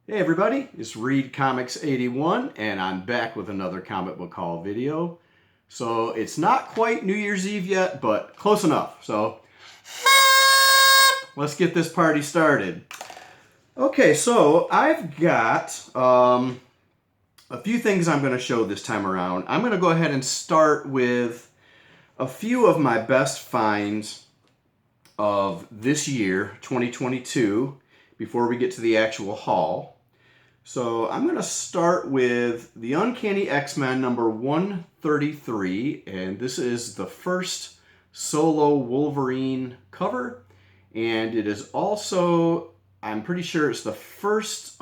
Hey everybody, it's Reed Comics 81 and I'm back with another comic book haul video. So it's not quite New Year's Eve yet, but close enough. So let's get this party started. Okay, so I've got a few things I'm going to show this time around. I'm going to go ahead and start with a few of my best finds of this year, 2022, before we get to the actual haul. So I'm going to start with the Uncanny X-Men number 133, and this is the first solo Wolverine cover, and it is also, I'm pretty sure it's the first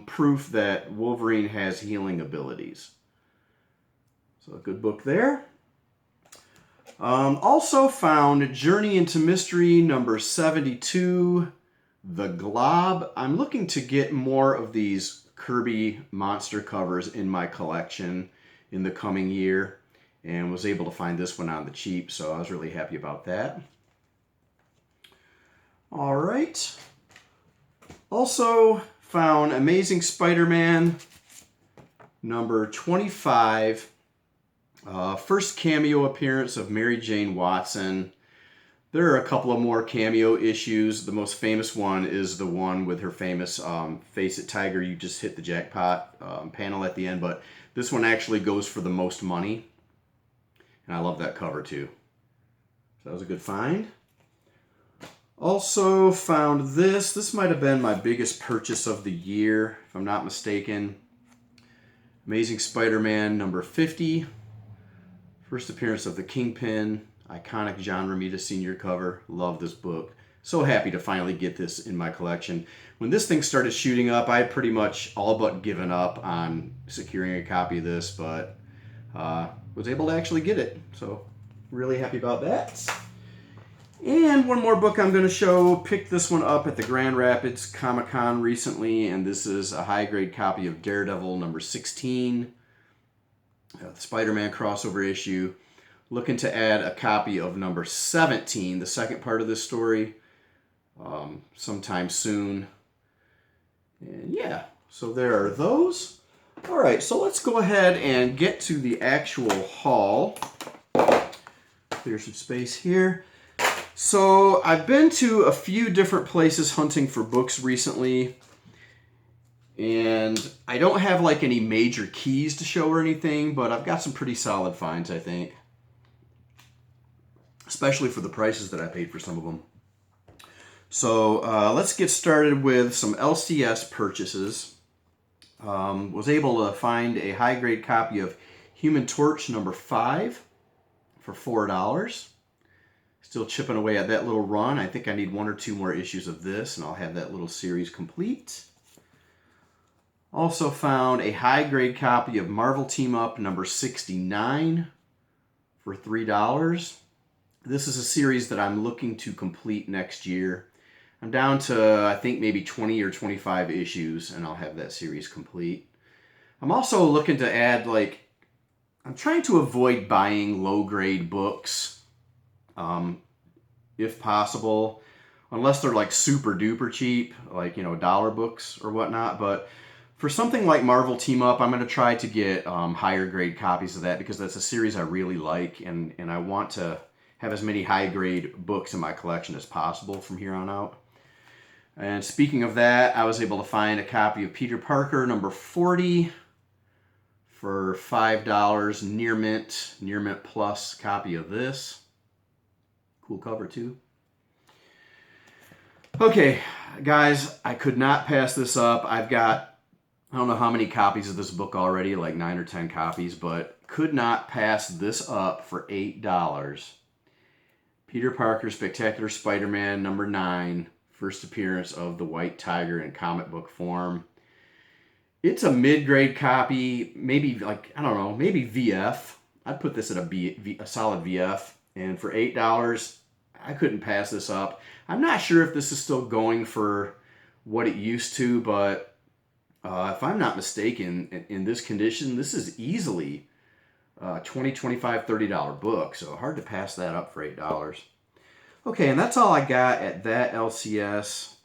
proof that Wolverine has healing abilities. So a good book there. Also found Journey into Mystery number 72, The Glob. I'm looking to get more of these Kirby monster covers in my collection in the coming year, and was able to find this one on the cheap, so I was really happy about that. All right. Also found Amazing Spider-Man number 25. First cameo appearance of Mary Jane Watson. There are a couple of more cameo issues. The most famous one is the one with her famous Face It Tiger, you just hit the jackpot panel at the end, but this one actually goes for the most money. And I love that cover too. So that was a good find. Also found this. This might have been my biggest purchase of the year, if I'm not mistaken. Amazing Spider-Man number 50. First appearance of the Kingpin. Iconic John Romita Sr. cover. Love this book. So happy to finally get this in my collection. When this thing started shooting up, I had pretty much all but given up on securing a copy of this, but was able to actually get it. So really happy about that. And one more book I'm going to show. Picked this one up at the Grand Rapids Comic-Con recently, and this is a high-grade copy of Daredevil number 16, the Spider-Man crossover issue. Looking to add a copy of number 17, the second part of this story, sometime soon. And yeah, so there are those. All right, so let's go ahead and get to the actual haul. Clear some space here. So I've been to a few different places hunting for books recently, and I don't have like any major keys to show or anything, but I've got some pretty solid finds, I think. Especially for the prices that I paid for some of them. So let's get started with some LCS purchases. Was able to find a high-grade copy of Human Torch number 5 for $4. Still chipping away at that little run. I think I need one or two more issues of this, and I'll have that little series complete. Also found a high-grade copy of Marvel Team Up number 69 for $3. This is a series that I'm looking to complete next year. I'm down to, I think, maybe 20 or 25 issues, and I'll have that series complete. I'm also looking to add, I'm trying to avoid buying low-grade books, if possible, unless they're, super-duper cheap, dollar books or whatnot. But for something like Marvel Team Up, I'm going to try to get higher-grade copies of that, because that's a series I really like, and I want to have as many high-grade books in my collection as possible from here on out. And speaking of that, I was able to find a copy of Peter Parker number 40 for $5, near mint plus copy of this. Cool cover too. Okay, guys, I could not pass this up. I've got, I don't know how many copies of this book already, like 9 or 10 copies, but could not pass this up for $8. Peter Parker Spectacular Spider-Man number 9, first appearance of the White Tiger in comic book form. It's a mid-grade copy, maybe maybe VF. I'd put this at a solid VF. And for $8, I couldn't pass this up. I'm not sure if this is still going for what it used to, but if I'm not mistaken, in this condition, this is easily $20, $25, $30 book, so hard to pass that up for $8. Okay, and that's all I got at that LCS.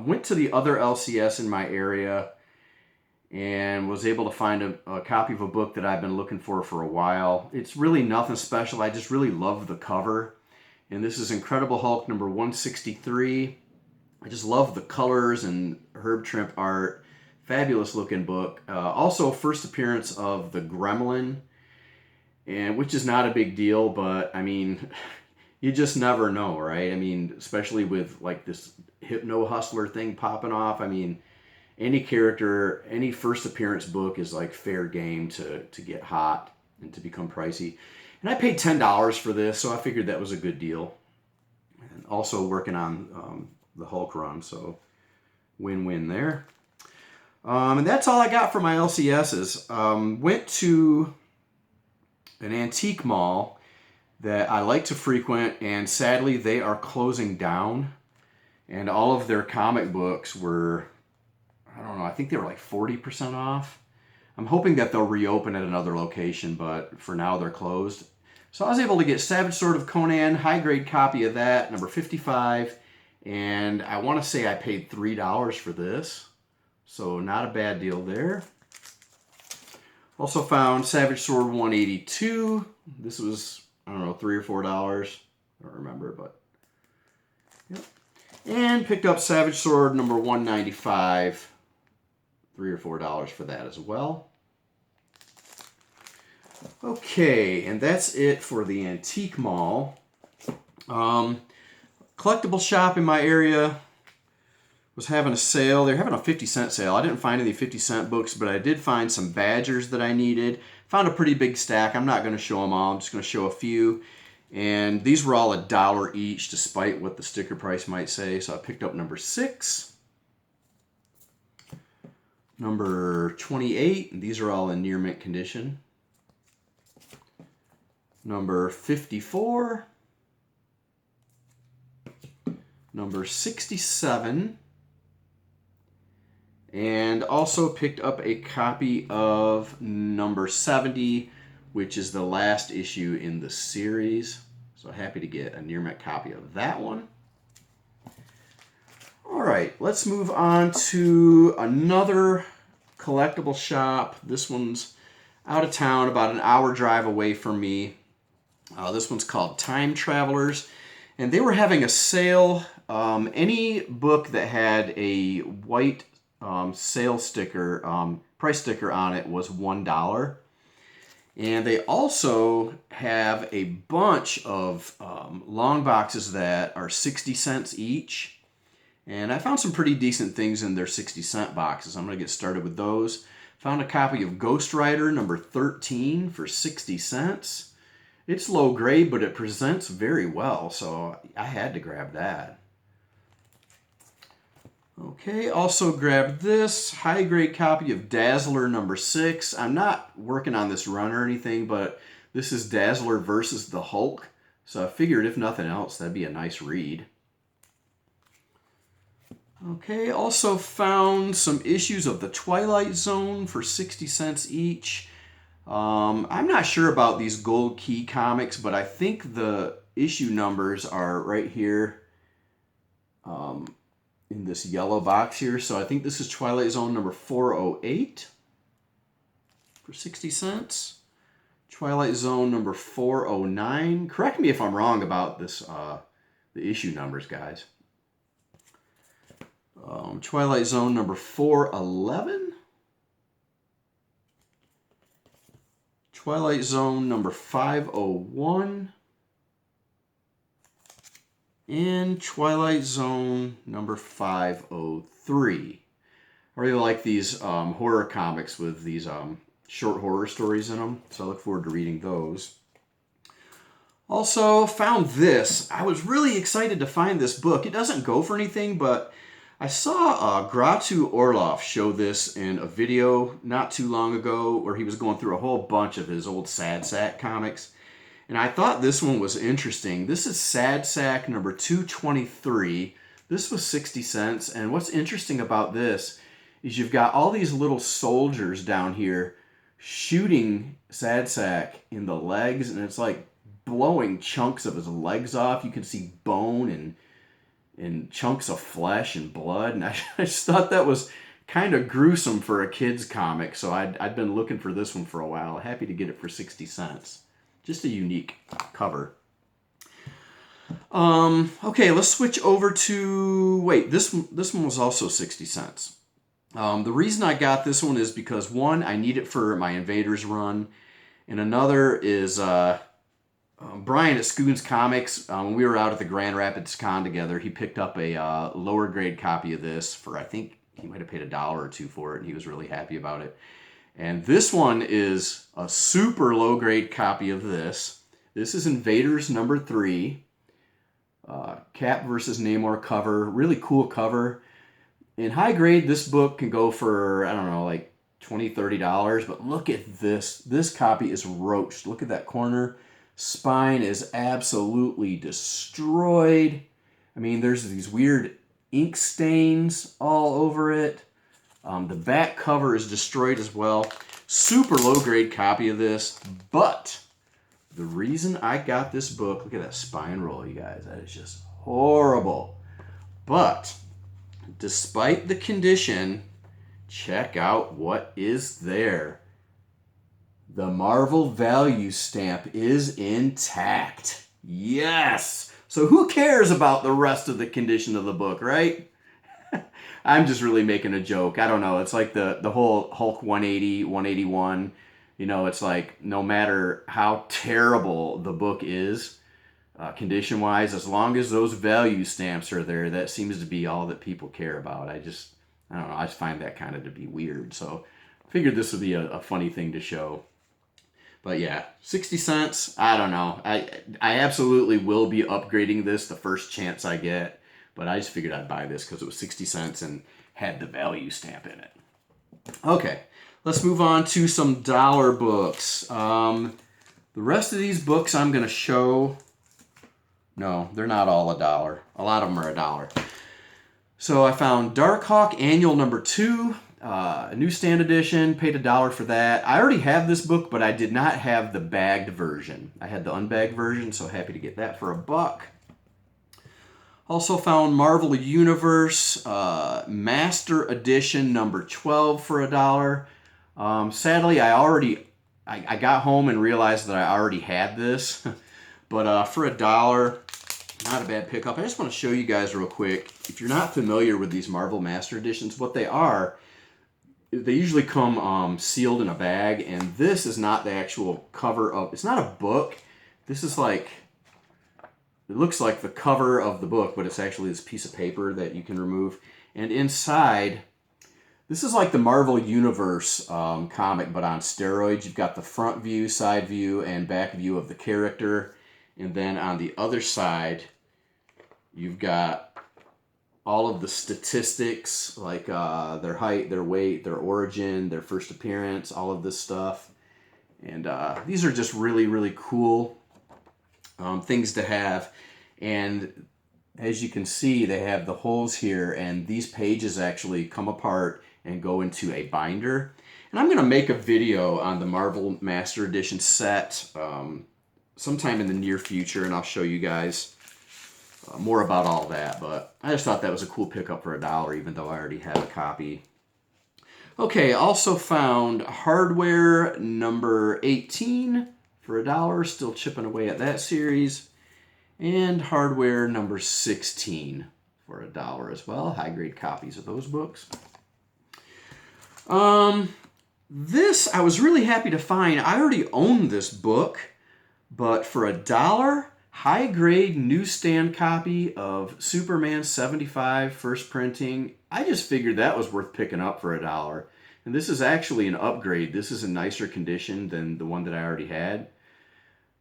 Went to the other LCS in my area, and was able to find a copy of a book that I've been looking for a while. It's really nothing special. I just really love the cover. And this is Incredible Hulk number 163. I just love the colors and Herb Trimp art. Fabulous looking book. Also, first appearance of the Gremlin, and which is not a big deal, but I mean, you just never know, right? I mean, especially with like this Hypno Hustler thing popping off. I mean, any character, any first appearance book is like fair game to get hot and to become pricey. And I paid $10 for this, so I figured that was a good deal. And also working on the Hulk run, so win-win there. And that's all I got for my LCSs. Went to an antique mall that I like to frequent, and sadly they are closing down. And all of their comic books were, I don't know, I think they were like 40% off. I'm hoping that they'll reopen at another location, but for now they're closed. So I was able to get Savage Sword of Conan, high grade copy of that, number 55. And I want to say I paid $3 for this. So not a bad deal there. Also found Savage Sword 182. This was, I don't know, $3 or $4. I don't remember, but yep. And picked up Savage Sword number 195. $3 or $4 for that as well. Okay, and that's it for the antique mall. Collectible shop in my area was having a sale. They're having a 50-cent sale. I didn't find any 50-cent books, but I did find some Badgers that I needed. Found a pretty big stack. I'm not going to show them all. I'm just going to show a few. And these were all $1 each, despite what the sticker price might say. So I picked up number 6. Number 28. And these are all in near mint condition. Number 54. Number 67. And also picked up a copy of number 70, which is the last issue in the series. So happy to get a near mint copy of that one. All right, let's move on to another collectible shop. This one's out of town, about an hour drive away from me. This one's called Time Travelers, and they were having a sale. Any book that had a white sale sticker, price sticker on it was $1. And they also have a bunch of long boxes that are 60 cents each. And I found some pretty decent things in their 60-cent boxes. I'm going to get started with those. Found a copy of Ghost Rider number 13 for 60 cents. It's low grade, but it presents very well, so I had to grab that. Okay, also grabbed this high grade copy of Dazzler number 6. I'm not working on this run or anything, but this is Dazzler versus the Hulk. So I figured if nothing else, that'd be a nice read. Okay, also found some issues of the Twilight Zone for 60 cents each. I'm not sure about these Gold Key comics, but I think the issue numbers are right here in this yellow box here. So I think this is Twilight Zone number 408 for 60 cents. Twilight Zone number 409. Correct me if I'm wrong about this, the issue numbers, guys. Twilight Zone number 411. Twilight Zone number 501. And Twilight Zone number 503. I really like these horror comics with these short horror stories in them, so I look forward to reading those. Also found this. I was really excited to find this book. It doesn't go for anything, but I saw Gratu Orloff show this in a video not too long ago where he was going through a whole bunch of his old Sad Sack comics. And I thought this one was interesting. This is Sad Sack number 223. This was 60 cents. And what's interesting about this is you've got all these little soldiers down here shooting Sad Sack in the legs. And it's like blowing chunks of his legs off. You can see bone and chunks of flesh and blood. And I just thought that was kind of gruesome for a kid's comic, so I'd been looking for this one for a while. Happy to get it for 60 cents. Just a unique cover. Okay, let's switch over to, wait, this one was also 60 cents. The reason I got this one is because, one, I need it for my Invaders run, and another is Brian at Scoons Comics, when we were out at the Grand Rapids Con together, he picked up a lower grade copy of this for, I think he might have paid $1 or $2 for it, and he was really happy about it. And this one is a super low grade copy of this. This is Invaders number 3. Cap versus Namor cover. Really cool cover. In high grade, this book can go for, I don't know, like $20, $30. But look at this. This copy is roached. Look at that corner. Spine is absolutely destroyed. I mean, there's these weird ink stains all over it. The back cover is destroyed as well. Super low grade copy of this. But the reason I got this book, look at that spine roll, you guys. That is just horrible. But despite the condition, check out what is there. The Marvel value stamp is intact. Yes! So who cares about the rest of the condition of the book, right? I'm just really making a joke. I don't know. It's like the whole Hulk 180, 181. You know, it's like no matter how terrible the book is, condition-wise, as long as those value stamps are there, that seems to be all that people care about. I don't know. I just find that kind of to be weird. So I figured this would be a funny thing to show. But yeah, 60 cents, I don't know. I absolutely will be upgrading this the first chance I get. But I just figured I'd buy this because it was 60 cents and had the value stamp in it. Okay, let's move on to some dollar books. The rest of these books I'm going to show, no, they're not all $1. A lot of them are $1. So I found Darkhawk Annual number 2, a newsstand edition, paid $1 for that. I already have this book, but I did not have the bagged version. I had the unbagged version, so happy to get that for $1. Also found Marvel Universe Master Edition number 12 for $1. Sadly, I got home and realized that I already had this. But for $1, not a bad pickup. I just want to show you guys real quick. If you're not familiar with these Marvel Master Editions, what they are, they usually come sealed in a bag. And this is not the actual cover of, it's not a book. This is like, it looks like the cover of the book, but it's actually this piece of paper that you can remove. And inside, this is like the Marvel Universe comic, but on steroids. You've got the front view, side view, and back view of the character. And then on the other side, you've got all of the statistics, like their height, their weight, their origin, their first appearance, all of this stuff. And these are just really, really cool things to have. And as you can see, they have the holes here, and these pages actually come apart and go into a binder. And I'm going to make a video on the Marvel Master Edition set sometime in the near future, and I'll show you guys more about all that. But I just thought that was a cool pickup for $1, even though I already have a copy. Okay, also found Hardware number 18 for $1, still chipping away at that series. And Hardware number 16 for $1 as well. High-grade copies of those books. This, I was really happy to find. I already own this book, but for $1, high-grade newsstand copy of Superman 75 first printing. I just figured that was worth picking up for $1. And this is actually an upgrade. This is in nicer condition than the one that I already had.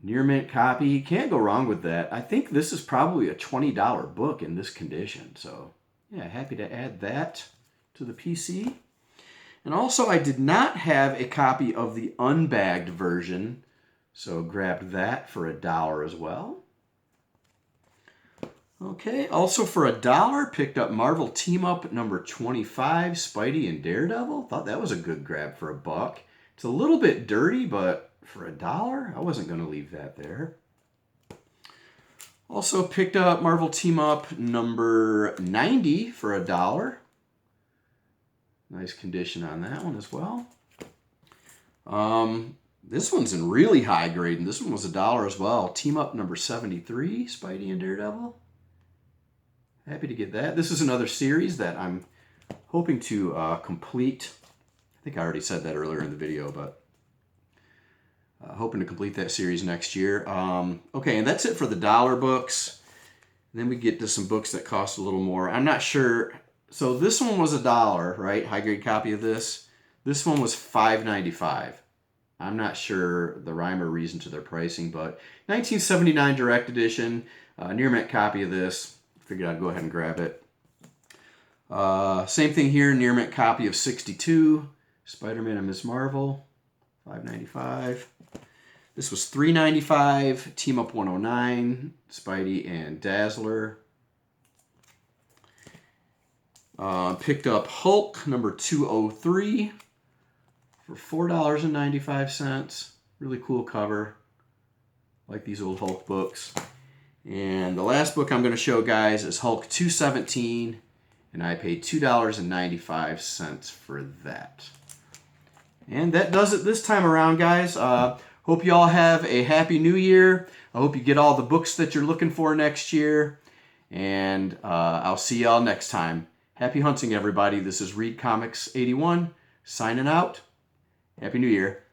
Near mint copy. Can't go wrong with that. I think this is probably a $20 book in this condition. So, yeah, happy to add that to the PC. And also, I did not have a copy of the unbagged version, so grabbed that for $1 as well. Okay, also for $1, picked up Marvel Team Up number 25, Spidey and Daredevil. Thought that was a good grab for $1. It's a little bit dirty, but for $1, I wasn't going to leave that there. Also picked up Marvel Team Up number 90 for $1. Nice condition on that one as well. This one's in really high grade, and this one was $1 as well. Team Up number 73, Spidey and Daredevil. Happy to get that. This is another series that I'm hoping to complete. I think I already said that earlier in the video, but hoping to complete that series next year. Okay, and that's it for the dollar books. And then we get to some books that cost a little more. I'm not sure. So this one was $1, right? High grade copy of this. This one was $5.95. I'm not sure the rhyme or reason to their pricing, but 1979 direct edition, near mint copy of this. Figured I'd go ahead and grab it. Same thing here, near mint copy of 62, Spider-Man and Ms. Marvel, $5.95. This was $3.95, Team Up 109, Spidey and Dazzler. Picked up Hulk number 203 for $4.95. Really cool cover. Like these old Hulk books. And the last book I'm going to show, guys, is Hulk 217, and I paid $2.95 for that. And that does it this time around, guys. Hope you all have a happy new year. I hope you get all the books that you're looking for next year. And I'll see y'all next time. Happy hunting, everybody. This is Reed Comics 81 signing out. Happy New Year.